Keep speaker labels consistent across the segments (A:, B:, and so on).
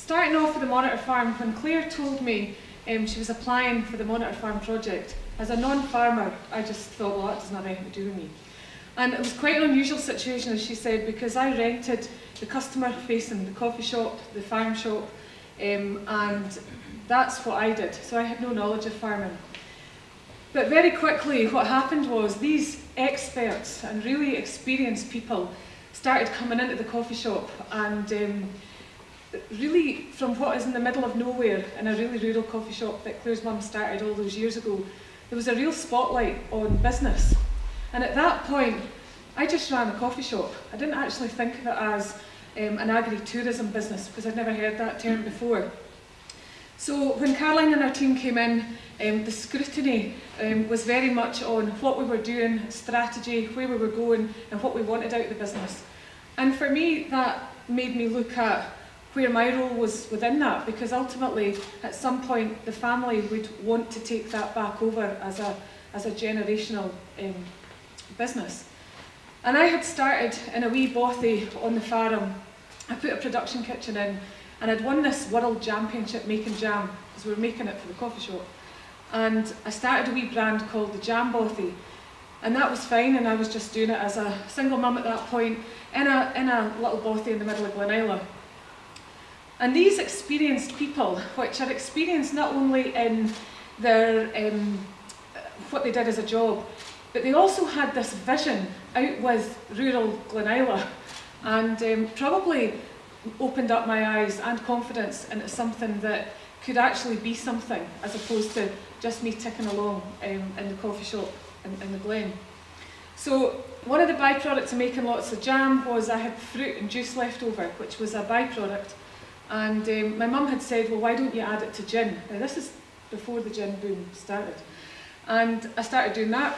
A: starting off with the Monitor Farm, when Claire told me she was applying for the Monitor Farm project, as a non-farmer, I just thought, well, that doesn't have anything to do with me. And it was quite an unusual situation, as she said, because I rented the customer facing the coffee shop, the farm shop, and that's what I did. So I had no knowledge of farming. But very quickly, what happened was these experts and really experienced people started coming into the coffee shop, and really from what is in the middle of nowhere, in a really rural coffee shop that Claire's mum started all those years ago, there was a real spotlight on business. And at that point, I just ran a coffee shop. I didn't actually think of it as an agri-tourism business, because I'd never heard that term before. So when Caroline and our team came in, the scrutiny was very much on what we were doing, strategy, where we were going, and what we wanted out of the business. And for me, that made me look at where my role was within that, because ultimately, at some point, the family would want to take that back over as a generational business. And I had started in a wee bothy on the farm. I put a production kitchen in, and I'd won this world championship making jam, because we were making it for the coffee shop. And I started a wee brand called the Jam Bothy, and that was fine, and I was just doing it as a single mum at that point, in a little bothy in the middle of Glenila. And these experienced people, which are experienced not only in their what they did as a job, but they also had this vision out with rural Glenila, and probably opened up my eyes and confidence into something that could actually be something, as opposed to just me ticking along in the coffee shop in the Glen. So one of the byproducts of making lots of jam was I had fruit and juice left over, which was a byproduct. And my mum had said, well, why don't you add it to gin? Now this is before the gin boom started. And I started doing that.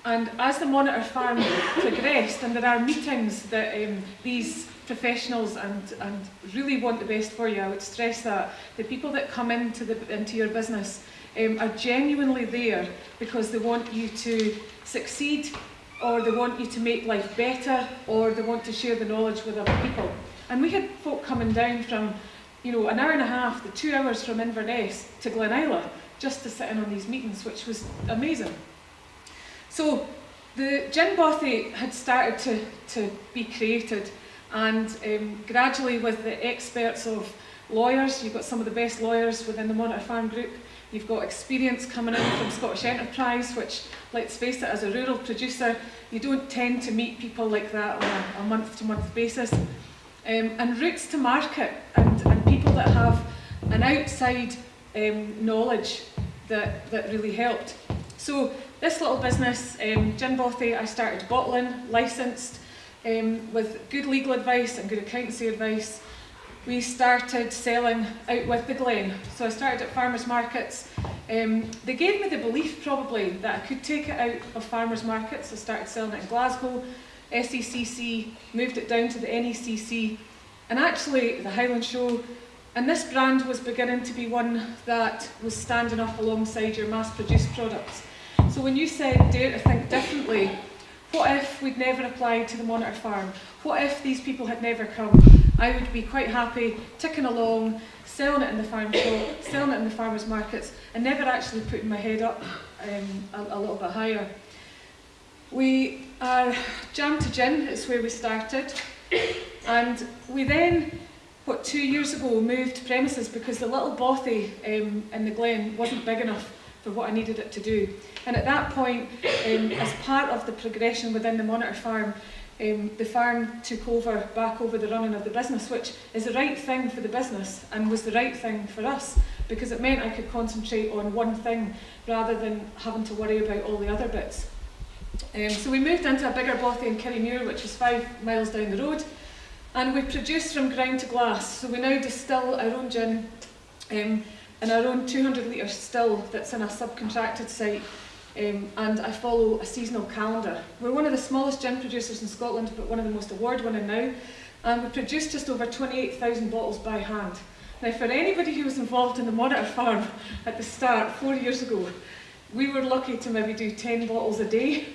A: And as the Monitor Farm progressed, and there are meetings that these professionals and really want the best for you, I would stress that the people that come into your business are genuinely there because they want you to succeed, or they want you to make life better, or they want to share the knowledge with other people. And we had folk coming down from, an hour and a half to 2 hours from Inverness to Glenila just to sit in on these meetings, which was amazing. So the gin bothy had started to be created, and gradually, with the experts of lawyers, you've got some of the best lawyers within the Monitor Farm group. You've got experience coming in from Scottish Enterprise, which, let's face it, as a rural producer, you don't tend to meet people like that on a month-to-month basis. And routes to market, and people that have an outside knowledge that really helped. So this little business, Gin Bothy, I started bottling, licensed, with good legal advice and good accountancy advice. We started selling out with the Glen. So I started at farmers markets. They gave me the belief probably that I could take it out of farmers markets. I started selling it in Glasgow, SECC, moved it down to the NECC, and actually the Highland Show. And this brand was beginning to be one that was standing up alongside your mass-produced products. So when you said dare to think differently, what if we'd never applied to the Monitor Farm? What if these people had never come? I would be quite happy ticking along, selling it in the farm shop, selling it in the farmers markets, and never actually putting my head up a little bit higher. We are Jam to Gin, is where we started, and we then, 2 years ago, moved premises because the little bothy in the Glen wasn't big enough for what I needed it to do. And at that point, as part of the progression within the Monitor Farm, the farm took back over the running of the business, which is the right thing for the business and was the right thing for us, because it meant I could concentrate on one thing rather than having to worry about all the other bits. So we moved into a bigger bothy in Kirriemuir, which is 5 miles down the road, and we produce from ground to glass. So we now distill our own gin in our own 200 litre still that's in a subcontracted site, and I follow a seasonal calendar. We're one of the smallest gin producers in Scotland, but one of the most award-winning now, and we produce just over 28,000 bottles by hand. Now, for anybody who was involved in the Monitor Farm at the start, 4 years ago, we were lucky to maybe do 10 bottles a day.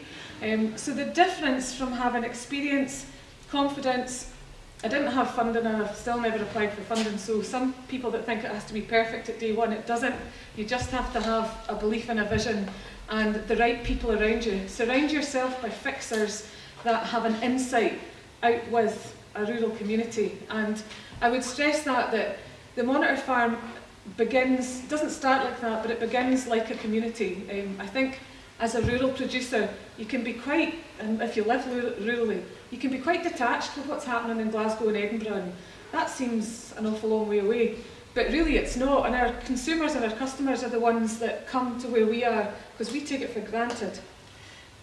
A: So the difference from having experience, confidence, I didn't have funding and I've still never applied for funding, so some people that think it has to be perfect at day one, it doesn't. You just have to have a belief and a vision and the right people around you. Surround yourself by fixers that have an insight out with a rural community. And I would stress that the Monitor Farm doesn't start like that, but it begins like a community. I think as a rural producer, you can be quite, and if you live rurally, you can be quite detached with what's happening in Glasgow and Edinburgh, and that seems an awful long way away. But really it's not, and our consumers and our customers are the ones that come to where we are, because we take it for granted.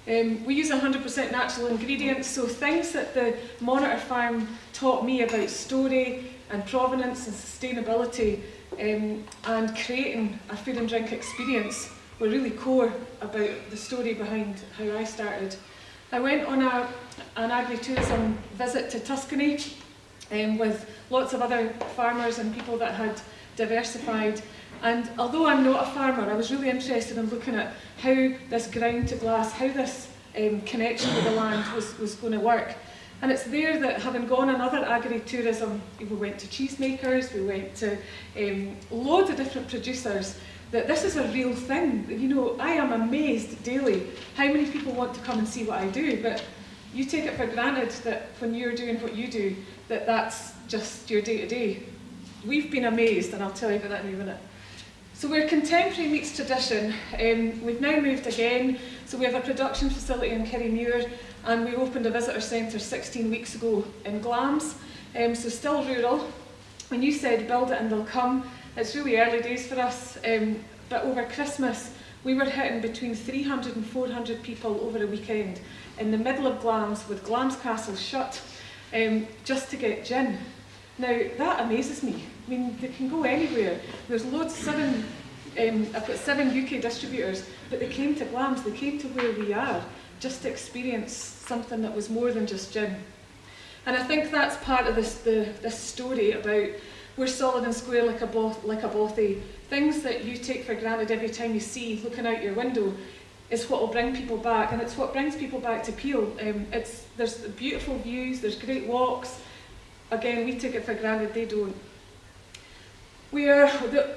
A: We use 100% natural ingredients, so things that the Monitor Farm taught me about story and provenance and sustainability and creating a food and drink experience were really core about the story behind how I started. I went on an agritourism visit to Tuscany with lots of other farmers and people that had diversified. And although I'm not a farmer, I was really interested in looking at how this ground to glass, how this connection with the land was going to work. And it's there that, having gone on other agritourism, we went to cheesemakers, we went to loads of different producers, that this is a real thing. You know, I am amazed daily how many people want to come and see what I do, but you take it for granted that when you're doing what you do, that's just your day-to-day. We've been amazed, and I'll tell you about that in a minute. So we're contemporary meets tradition. We've now moved again, so we have a production facility in Kirriemuir, and we opened a visitor centre 16 weeks ago in Glamis, so still rural. When you said build it and they'll come, it's really early days for us, but over Christmas we were hitting between 300 and 400 people over a weekend in the middle of Glamis, with Glamis Castle shut, just to get gin. Now that amazes me. I mean, they can go anywhere. There's loads, I've got 7 UK distributors, but they came to Glamis, they came to where we are, just to experience something that was more than just gin. And I think that's part of this story about we're solid and square like a bothy. Things that you take for granted every time you see looking out your window is what will bring people back, and it's what brings people back to Peel. There's beautiful views, there's great walks. Again, we take it for granted, they don't. We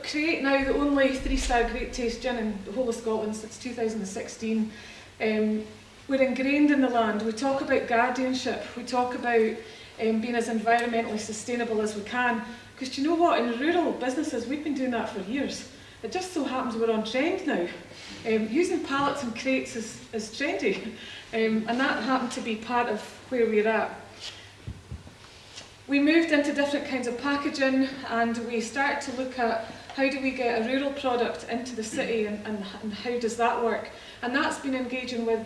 A: create now the only 3-star Great Taste gin in the whole of Scotland since 2016. We're ingrained in the land. We talk about guardianship. We talk about being as environmentally sustainable as we can. Because you know what? In rural businesses, we've been doing that for years. It just so happens we're on trend now. Using pallets and crates is trendy. And that happened to be part of where we're at. We moved into different kinds of packaging, and we started to look at how do we get a rural product into the city, and how does that work. And that's been engaging with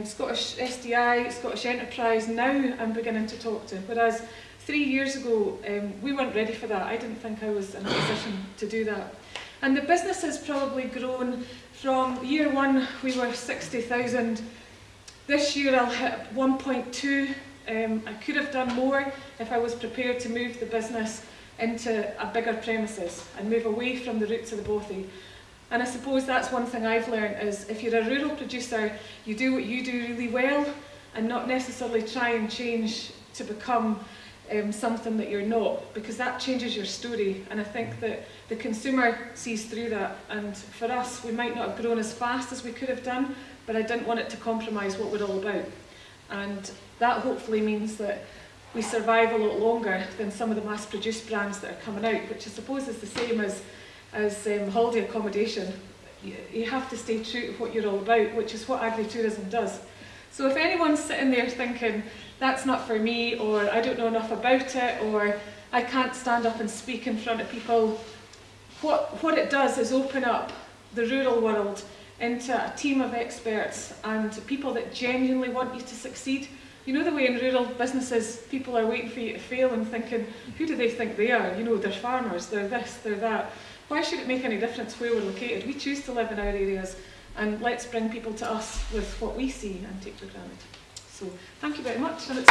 A: Scottish SDI, Scottish Enterprise. Now I'm beginning to talk to, whereas 3 years ago we weren't ready for that. I didn't think I was in a position to do that. And the business has probably grown from year one, we were 60,000. This year I'll hit 1.2. I could have done more if I was prepared to move the business into a bigger premises and move away from the roots of the bothy. And I suppose that's one thing I've learned, is if you're a rural producer, you do what you do really well and not necessarily try and change to become something that you're not, because that changes your story. And I think that the consumer sees through that. And for us, we might not have grown as fast as we could have done, but I didn't want it to compromise what we're all about. And that hopefully means that we survive a lot longer than some of the mass-produced brands that are coming out, which I suppose is the same as holiday accommodation. You have to stay true to what you're all about, which is what agritourism does. So if anyone's sitting there thinking, that's not for me, or I don't know enough about it, or I can't stand up and speak in front of people, what it does is open up the rural world into a team of experts and people that genuinely want you to succeed. You know the way in rural businesses, people are waiting for you to fail and thinking, who do they think they are? You know, they're farmers, they're this, they're that. Why should it make any difference where we're located? We choose to live in our areas, and let's bring people to us with what we see and take for granted. So, thank you very much. And it's